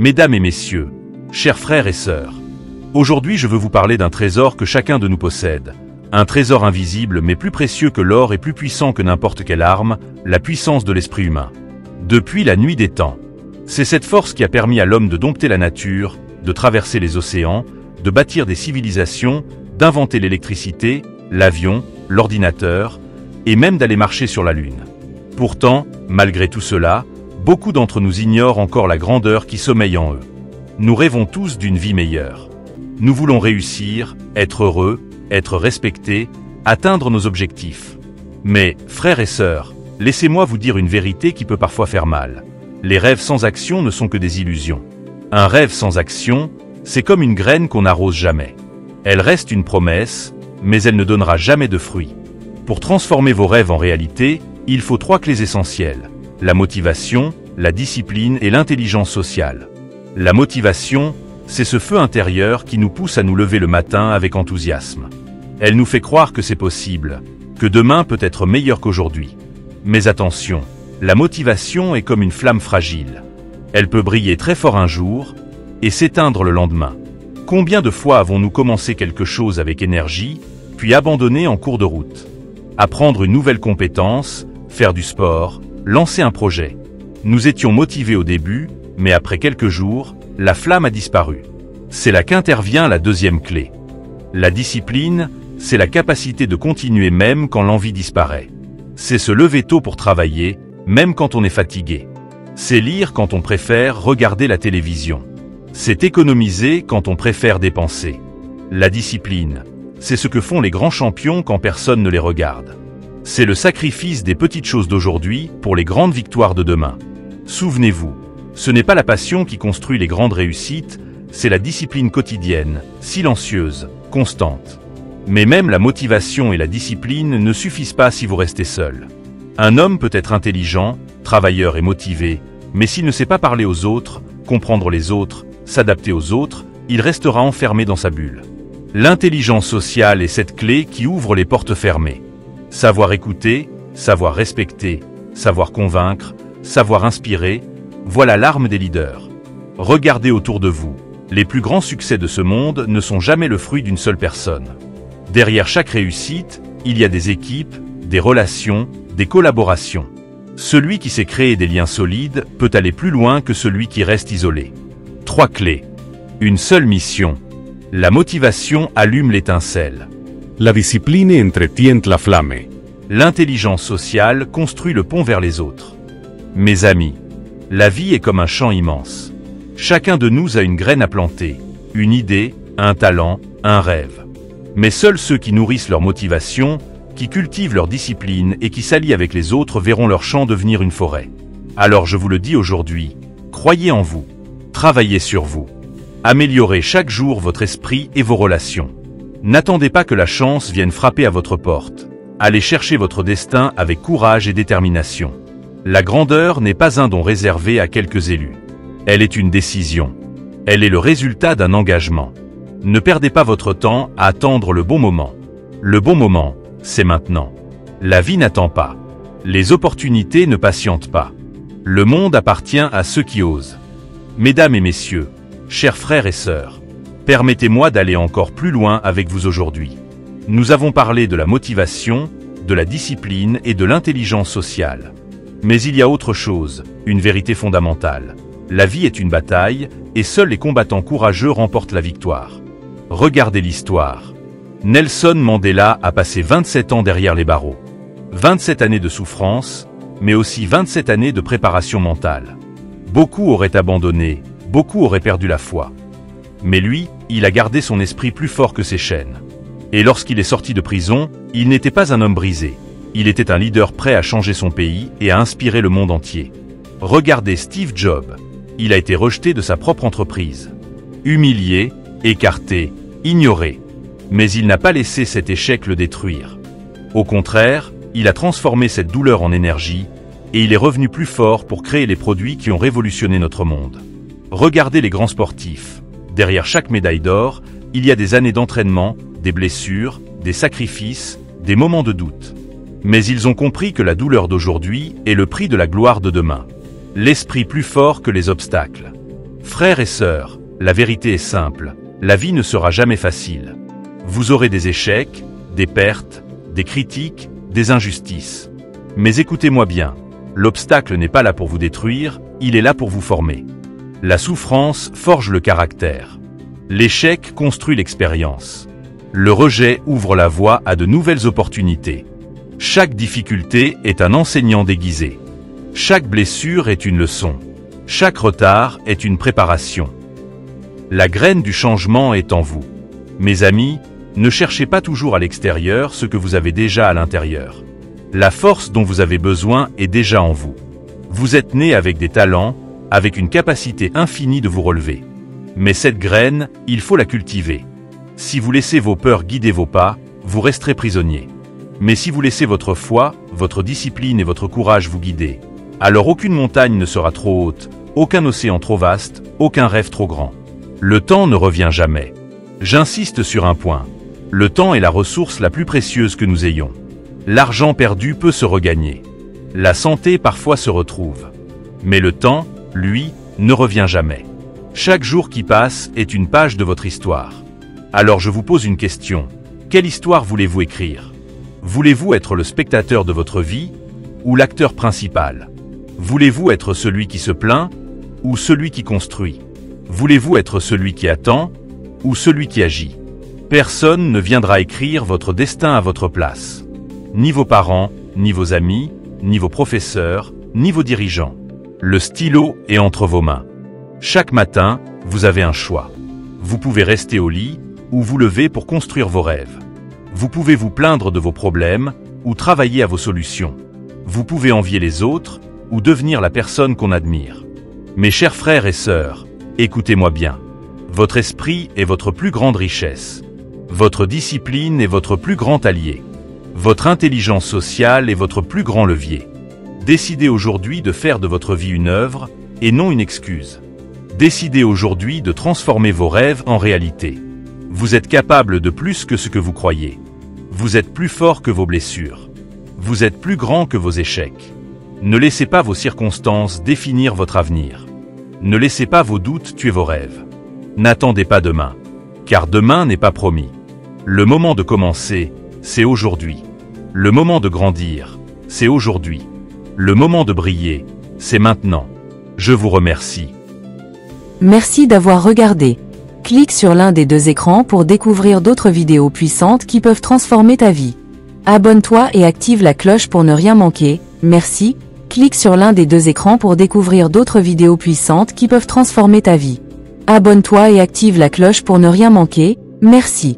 Mesdames et messieurs, chers frères et sœurs, aujourd'hui je veux vous parler d'un trésor que chacun de nous possède. Un trésor invisible mais plus précieux que l'or et plus puissant que n'importe quelle arme, la puissance de l'esprit humain. Depuis la nuit des temps, c'est cette force qui a permis à l'homme de dompter la nature, de traverser les océans, de bâtir des civilisations, d'inventer l'électricité, l'avion, l'ordinateur, et même d'aller marcher sur la Lune. Pourtant, malgré tout cela, beaucoup d'entre nous ignorent encore la grandeur qui sommeille en eux. Nous rêvons tous d'une vie meilleure. Nous voulons réussir, être heureux, être respectés, atteindre nos objectifs. Mais, frères et sœurs, laissez-moi vous dire une vérité qui peut parfois faire mal. Les rêves sans action ne sont que des illusions. Un rêve sans action, c'est comme une graine qu'on n'arrose jamais. Elle reste une promesse, mais elle ne donnera jamais de fruits. Pour transformer vos rêves en réalité, il faut 3 clés essentielles. La motivation, la discipline et l'intelligence sociale. La motivation, c'est ce feu intérieur qui nous pousse à nous lever le matin avec enthousiasme. Elle nous fait croire que c'est possible, que demain peut être meilleur qu'aujourd'hui. Mais attention, la motivation est comme une flamme fragile. Elle peut briller très fort un jour et s'éteindre le lendemain. Combien de fois avons-nous commencé quelque chose avec énergie, puis abandonné en cours de route? Apprendre une nouvelle compétence, faire du sport, lancer un projet. Nous étions motivés au début, mais après quelques jours, la flamme a disparu. C'est là qu'intervient la deuxième clé. La discipline, c'est la capacité de continuer même quand l'envie disparaît. C'est se lever tôt pour travailler, même quand on est fatigué. C'est lire quand on préfère regarder la télévision. C'est économiser quand on préfère dépenser. La discipline, c'est ce que font les grands champions quand personne ne les regarde. C'est le sacrifice des petites choses d'aujourd'hui pour les grandes victoires de demain. Souvenez-vous, ce n'est pas la passion qui construit les grandes réussites, c'est la discipline quotidienne, silencieuse, constante. Mais même la motivation et la discipline ne suffisent pas si vous restez seul. Un homme peut être intelligent, travailleur et motivé, mais s'il ne sait pas parler aux autres, comprendre les autres, s'adapter aux autres, il restera enfermé dans sa bulle. L'intelligence sociale est cette clé qui ouvre les portes fermées. Savoir écouter, savoir respecter, savoir convaincre, savoir inspirer, voilà l'arme des leaders. Regardez autour de vous. Les plus grands succès de ce monde ne sont jamais le fruit d'une seule personne. Derrière chaque réussite, il y a des équipes, des relations, des collaborations. Celui qui sait créer des liens solides peut aller plus loin que celui qui reste isolé. 3 clés. Une seule mission. La motivation allume l'étincelle. La discipline entretient la flamme. L'intelligence sociale construit le pont vers les autres. Mes amis, la vie est comme un champ immense. Chacun de nous a une graine à planter, une idée, un talent, un rêve. Mais seuls ceux qui nourrissent leur motivation, qui cultivent leur discipline et qui s'allient avec les autres verront leur champ devenir une forêt. Alors je vous le dis aujourd'hui, croyez en vous, travaillez sur vous. Améliorez chaque jour votre esprit et vos relations. N'attendez pas que la chance vienne frapper à votre porte. Allez chercher votre destin avec courage et détermination. La grandeur n'est pas un don réservé à quelques élus. Elle est une décision. Elle est le résultat d'un engagement. Ne perdez pas votre temps à attendre le bon moment. Le bon moment, c'est maintenant. La vie n'attend pas. Les opportunités ne patientent pas. Le monde appartient à ceux qui osent. Mesdames et messieurs, chers frères et sœurs, permettez-moi d'aller encore plus loin avec vous aujourd'hui. Nous avons parlé de la motivation, de la discipline et de l'intelligence sociale. Mais il y a autre chose, une vérité fondamentale. La vie est une bataille, et seuls les combattants courageux remportent la victoire. Regardez l'histoire. Nelson Mandela a passé 27 ans derrière les barreaux. 27 années de souffrance, mais aussi 27 années de préparation mentale. Beaucoup auraient abandonné, beaucoup auraient perdu la foi. Mais lui, il a gardé son esprit plus fort que ses chaînes. Et lorsqu'il est sorti de prison, il n'était pas un homme brisé. Il était un leader prêt à changer son pays et à inspirer le monde entier. Regardez Steve Jobs. Il a été rejeté de sa propre entreprise. Humilié, écarté, ignoré. Mais il n'a pas laissé cet échec le détruire. Au contraire, il a transformé cette douleur en énergie, et il est revenu plus fort pour créer les produits qui ont révolutionné notre monde. Regardez les grands sportifs. Derrière chaque médaille d'or, il y a des années d'entraînement, des blessures, des sacrifices, des moments de doute. Mais ils ont compris que la douleur d'aujourd'hui est le prix de la gloire de demain. L'esprit plus fort que les obstacles. Frères et sœurs, la vérité est simple, la vie ne sera jamais facile. Vous aurez des échecs, des pertes, des critiques, des injustices. Mais écoutez-moi bien, l'obstacle n'est pas là pour vous détruire, il est là pour vous former. La souffrance forge le caractère. L'échec construit l'expérience. Le rejet ouvre la voie à de nouvelles opportunités. Chaque difficulté est un enseignant déguisé. Chaque blessure est une leçon. Chaque retard est une préparation. La graine du changement est en vous. Mes amis, ne cherchez pas toujours à l'extérieur ce que vous avez déjà à l'intérieur. La force dont vous avez besoin est déjà en vous. Vous êtes né avec des talents, avec une capacité infinie de vous relever. Mais cette graine, il faut la cultiver. Si vous laissez vos peurs guider vos pas, vous resterez prisonnier. Mais si vous laissez votre foi, votre discipline et votre courage vous guider, alors aucune montagne ne sera trop haute, aucun océan trop vaste, aucun rêve trop grand. Le temps ne revient jamais. J'insiste sur un point. Le temps est la ressource la plus précieuse que nous ayons. L'argent perdu peut se regagner. La santé parfois se retrouve. Mais le temps, lui, ne revient jamais. Chaque jour qui passe est une page de votre histoire. Alors je vous pose une question. Quelle histoire voulez-vous écrire? Voulez-vous être le spectateur de votre vie ou l'acteur principal? Voulez-vous être celui qui se plaint ou celui qui construit? Voulez-vous être celui qui attend ou celui qui agit? Personne ne viendra écrire votre destin à votre place. Ni vos parents, ni vos amis, ni vos professeurs, ni vos dirigeants. Le stylo est entre vos mains. Chaque matin, vous avez un choix. Vous pouvez rester au lit ou vous lever pour construire vos rêves. Vous pouvez vous plaindre de vos problèmes ou travailler à vos solutions. Vous pouvez envier les autres ou devenir la personne qu'on admire. Mes chers frères et sœurs, écoutez-moi bien. Votre esprit est votre plus grande richesse. Votre discipline est votre plus grand allié. Votre intelligence sociale est votre plus grand levier. Décidez aujourd'hui de faire de votre vie une œuvre et non une excuse. Décidez aujourd'hui de transformer vos rêves en réalité. Vous êtes capable de plus que ce que vous croyez. Vous êtes plus fort que vos blessures. Vous êtes plus grand que vos échecs. Ne laissez pas vos circonstances définir votre avenir. Ne laissez pas vos doutes tuer vos rêves. N'attendez pas demain, car demain n'est pas promis. Le moment de commencer, c'est aujourd'hui. Le moment de grandir, c'est aujourd'hui. Le moment de briller, c'est maintenant. Je vous remercie. Merci d'avoir regardé. Clique sur l'un des deux écrans pour découvrir d'autres vidéos puissantes qui peuvent transformer ta vie. Abonne-toi et active la cloche pour ne rien manquer. Merci. Clique sur l'un des deux écrans pour découvrir d'autres vidéos puissantes qui peuvent transformer ta vie. Abonne-toi et active la cloche pour ne rien manquer. Merci.